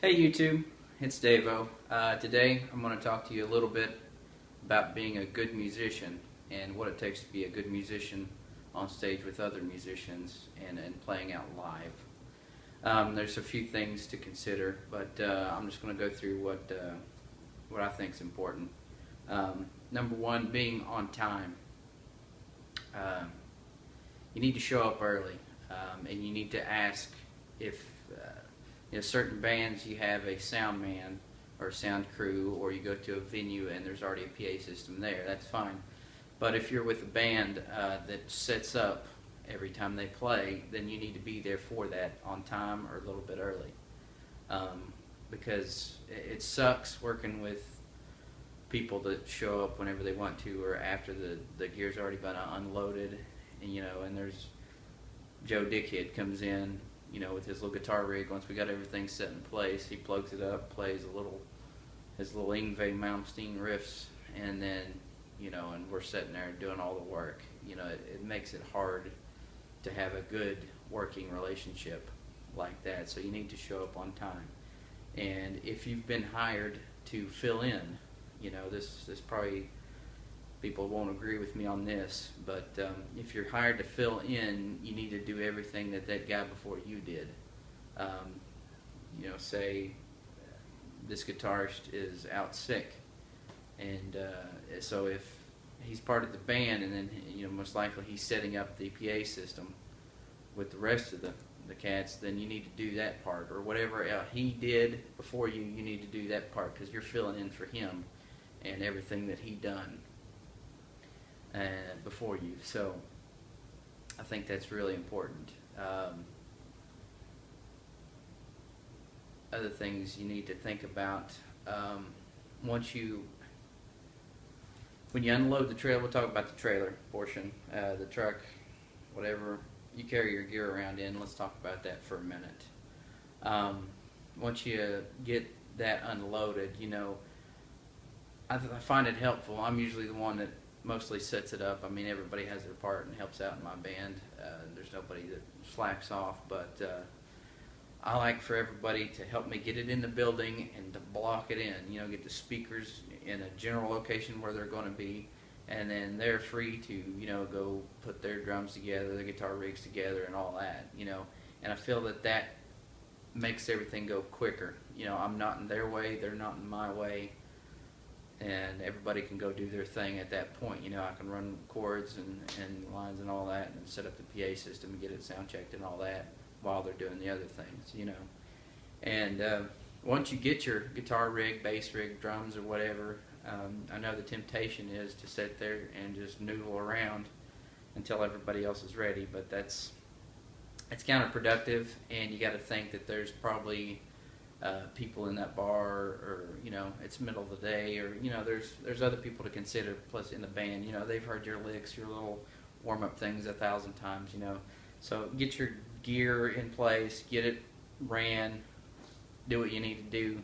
Hey YouTube, it's Davo. Today I'm going to talk to you a little bit about being a good musician and what it takes to be a good musician on stage with other musicians and playing out live. There's a few things to consider, but I'm just going to go through what I think is important. Number one, being on time. You need to show up early, and you need to ask if certain bands you have a sound man or a sound crew, or you go to a venue and there's already a PA system there. That's fine. But if you're with a band that sets up every time they play, then you need to be there for that on time or a little bit early, because it sucks working with people that show up whenever they want to or after the gear's already been unloaded, and there's Joe Dickhead comes in, with his little guitar rig. Once we got everything set in place, he plugs it up, plays his little Yngwie Malmsteen riffs, and then, and we're sitting there doing all the work. It makes it hard to have a good working relationship like that. So you need to show up on time. And if you've been hired to fill in, this probably, people won't agree with me on this, but if you're hired to fill in, you need to do everything that guy before you did. Say this guitarist is out sick, and so if he's part of the band, and then most likely he's setting up the PA system with the rest of the cats, then you need to do that part, or whatever he did before you. You need to do that part because you're filling in for him and everything that he done before you. So I think that's really important. Other things you need to think about, when you unload the trailer, we'll talk about the trailer portion, the truck, whatever you carry your gear around in. Let's talk about that for a minute. Once you get that unloaded, I find it helpful. I'm usually the one that mostly sets it up. I mean, everybody has their part and helps out in my band. There's nobody that slacks off, but I like for everybody to help me get it in the building and to block it in. Get the speakers in a general location where they're going to be, and then they're free to go put their drums together, their guitar rigs together, and all that. And I feel that makes everything go quicker. I'm not in their way, they're not in my way, and everybody can go do their thing at that point. I can run chords and lines and all that, and set up the PA system and get it sound checked and all that while they're doing the other things, And once you get your guitar rig, bass rig, drums, or whatever, I know the temptation is to sit there and just noodle around until everybody else is ready, but it's counterproductive, and you got to think that there's probably people in that bar, or it's middle of the day, or there's other people to consider. Plus in the band, they've heard your licks, your little warm-up things 1,000 times. So get your gear in place, get it ran, do what you need to do,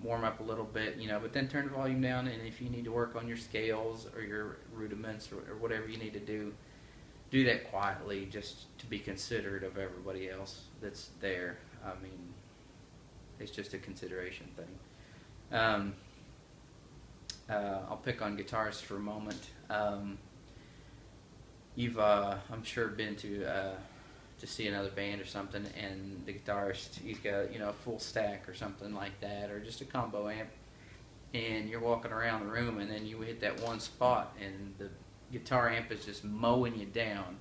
warm up a little bit, but then turn the volume down. And if you need to work on your scales or your rudiments, or whatever you need to do that quietly, just to be considerate of everybody else that's there. I mean, it's just a consideration thing. I'll pick on guitarists for a moment. You've, I'm sure, been to see another band or something, and the guitarist, he's got a full stack or something like that, or just a combo amp, and you're walking around the room, and then you hit that one spot, and the guitar amp is just mowing you down.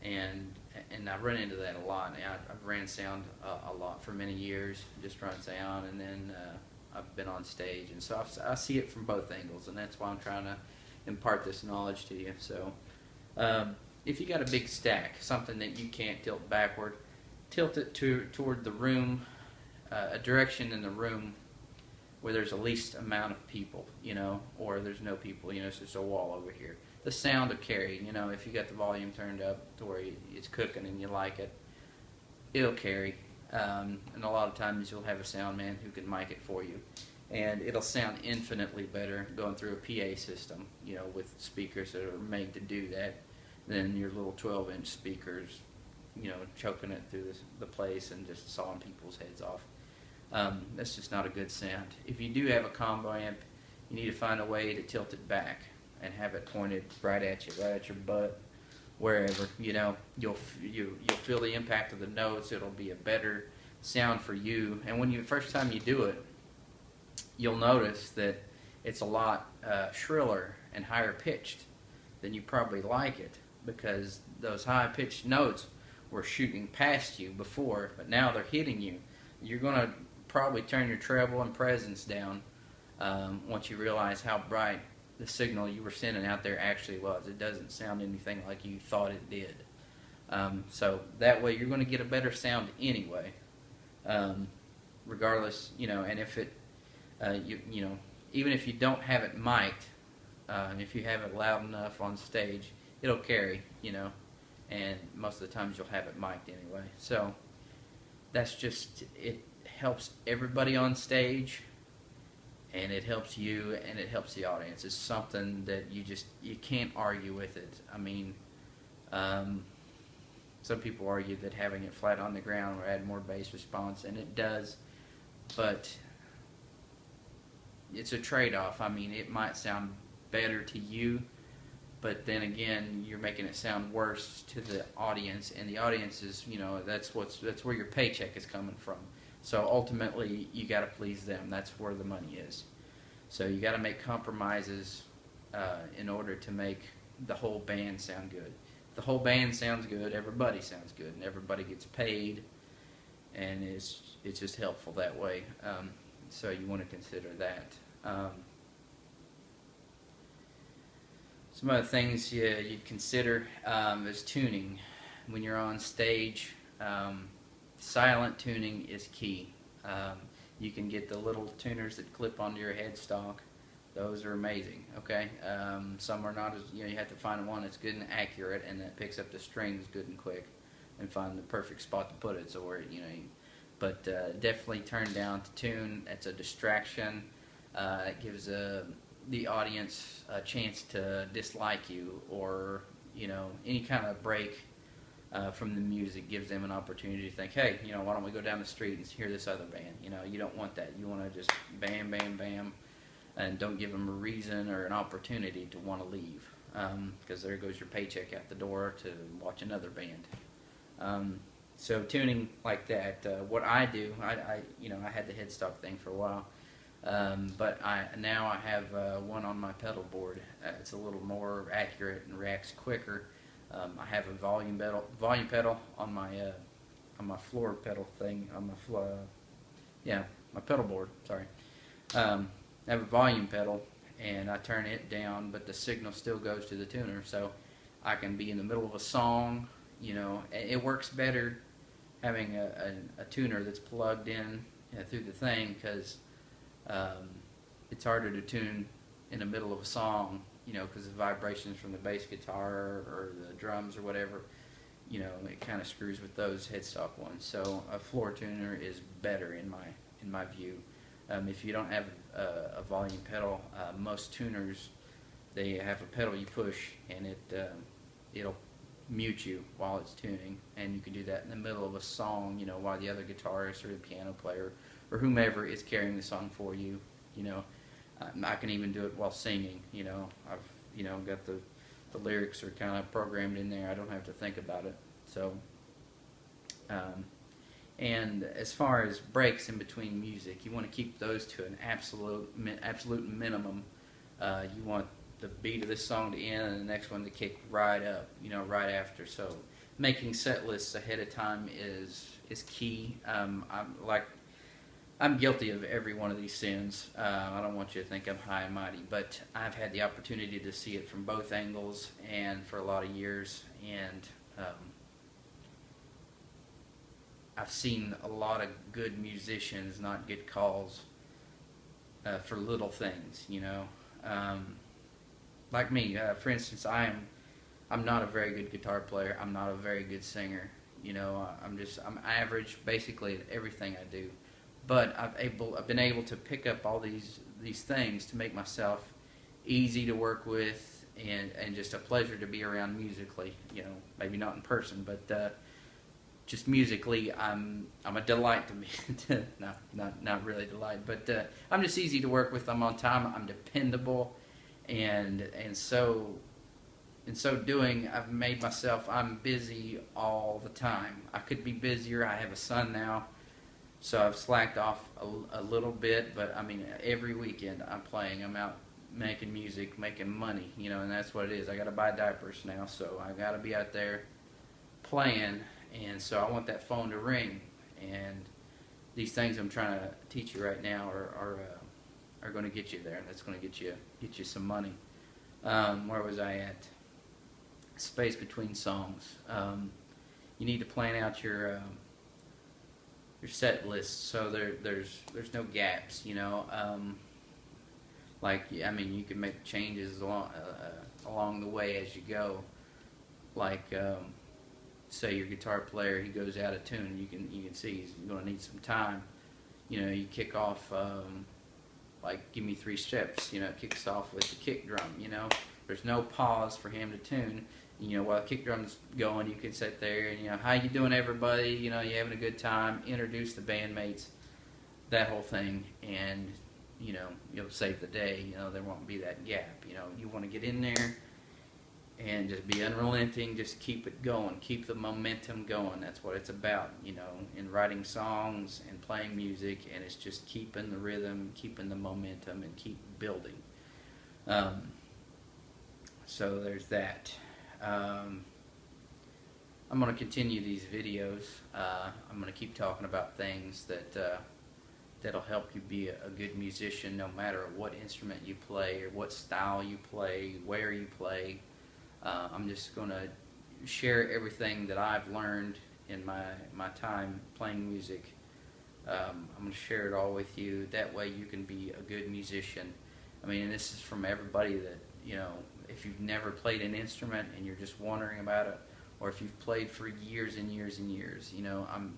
And I run into that a lot. I've ran sound a lot for many years, just run sound, and then I've been on stage, and so I see it from both angles, and that's why I'm trying to impart this knowledge to you. So if you got a big stack, something that you can't tilt backward, tilt it toward the room, a direction in the room where there's the least amount of people, or there's no people, it's just a wall over here. The sound will carry, if you got the volume turned up to where it's cooking and you like it, it'll carry. And a lot of times you'll have a sound man who can mic it for you. And it'll sound infinitely better going through a PA system, with speakers that are made to do that, than your little 12-inch speakers, choking it through the place and just sawing people's heads off. That's just not a good sound. If you do have a combo amp, you need to find a way to tilt it back and have it pointed right at you, right at your butt, wherever. You'll feel the impact of the notes. It'll be a better sound for you. And when the first time you do it, you'll notice that it's a lot shriller and higher pitched than you probably like it, because those high pitched notes were shooting past you before, but now they're hitting you. You're going to probably turn your treble and presence down once you realize how bright the signal you were sending out there actually was. It doesn't sound anything like you thought it did. So that way you're going to get a better sound anyway, regardless, and if it, even if you don't have it mic'd, if you have it loud enough on stage, it'll carry, and most of the times you'll have it mic'd anyway. So that's just, it helps everybody on stage, and it helps you, and it helps the audience. It's something that you can't argue with it. I mean, some people argue that having it flat on the ground will add more bass response, and it does, but it's a trade-off. I mean, it might sound better to you, but then again, you're making it sound worse to the audience, and the audience is, that's where your paycheck is coming from. So ultimately, you got to please them. That's where the money is. So you got to make compromises in order to make the whole band sound good. If the whole band sounds good, everybody sounds good, and everybody gets paid, and it's just helpful that way. So you want to consider that. Some other things you'd consider is tuning. When you're on stage, silent tuning is key. You can get the little tuners that clip onto your headstock. Those are amazing, okay? Some are not as, you have to find one that's good and accurate and that picks up the strings good and quick and find the perfect spot to put it. So where, but definitely turn down to tune. It's a distraction. It gives the audience a chance to dislike you, or any kind of break from the music gives them an opportunity to think, hey, why don't we go down the street and hear this other band? You don't want that. You want to just bam, bam, bam, and don't give them a reason or an opportunity to want to leave, because there goes your paycheck out the door to watch another band. So tuning like that, what I do, I had the headstock thing for a while, but now I have one on my pedal board. It's a little more accurate and reacts quicker. I have a volume pedal on my floor pedal thing, on my pedal board. Sorry, I have a volume pedal, and I turn it down, but the signal still goes to the tuner, so I can be in the middle of a song. It works better having a tuner that's plugged in through the thing, because it's harder to tune in the middle of a song, because the vibrations from the bass guitar or the drums or whatever, it kind of screws with those headstock ones. So a floor tuner is better in my view. If you don't have a volume pedal, most tuners, they have a pedal you push, and it'll mute you while it's tuning, and you can do that in the middle of a song, while the other guitarist or the piano player or whomever is carrying the song for you. I can even do it while singing. I've got the lyrics are kind of programmed in there. I don't have to think about it. So, and as far as breaks in between music, you want to keep those to an absolute minimum. You want the beat of this song to end and the next one to kick right up, right after. So making set lists ahead of time is key. I'm guilty of every one of these sins. I don't want you to think I'm high and mighty, but I've had the opportunity to see it from both angles and for a lot of years, and I've seen a lot of good musicians not get calls for little things, like me, for instance, I'm not a very good guitar player. I'm not a very good singer. I'm average basically at everything I do. But I've been able to pick up all these things to make myself easy to work with and just a pleasure to be around musically. Maybe not in person, but just musically, I'm a delight to me. Not really delight, but I'm just easy to work with. I'm on time. I'm dependable, and so in so doing, I've made myself. I'm busy all the time. I could be busier. I have a son now, so I've slacked off a little bit. But I mean, every weekend I'm playing. I'm out making music, making money. And that's what it is. I got to buy diapers now, so I got to be out there playing. And so I want that phone to ring, and these things I'm trying to teach you right now are going to get you there, and that's going to get you some money. Where was I at? Space between songs. You need to plan out your set list so there's no gaps. Like, I mean, you can make changes along the way as you go. Like, say your guitar player, he goes out of tune. You can see he's going to need some time. You kick off like Give Me 3 Steps. It kicks off with the kick drum. There's no pause for him to tune. While the kick drum's going, you can sit there and how you doing, everybody? You having a good time? Introduce the bandmates, that whole thing, and you'll save the day. There won't be that gap. You want to get in there and just be unrelenting, just keep it going, keep the momentum going. That's what it's about, in writing songs and playing music, and it's just keeping the rhythm, keeping the momentum, and keep building. So there's that. I'm going to continue these videos. I'm going to keep talking about things that'll help you be a good musician, no matter what instrument you play or what style you play, where you play. I'm just going to share everything that I've learned in my time playing music. I'm going to share it all with you. That way you can be a good musician. I mean, and this is from everybody that, if you've never played an instrument and you're just wondering about it, or if you've played for years and years and years,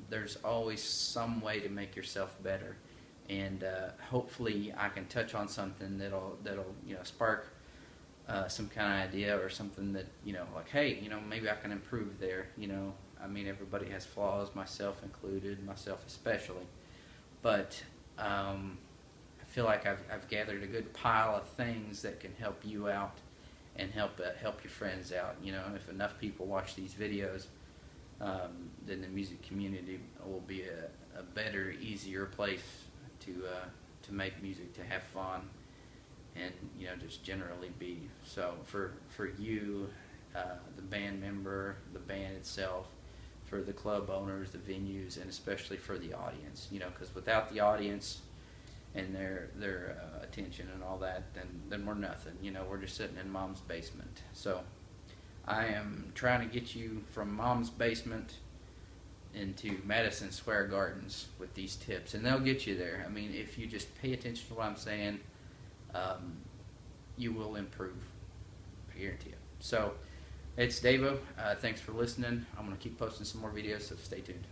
there's always some way to make yourself better. And hopefully I can touch on something that'll spark some kind of idea or something that, like, hey, maybe I can improve there. I mean, everybody has flaws, myself included, myself especially. But I feel like I've gathered a good pile of things that can help you out and help your friends out. If enough people watch these videos, then the music community will be a better, easier place to make music, to have fun, and just generally be. So for you, the band member, the band itself, for the club owners, the venues, and especially for the audience, because without the audience and their attention and all that, then we're nothing. We're just sitting in mom's basement. So I am trying to get you from mom's basement into Madison Square Gardens with these tips, and they'll get you there. I mean, if you just pay attention to what I'm saying, you will improve. I guarantee it. So it's Davo. Thanks for listening. I'm going to keep posting some more videos, so stay tuned.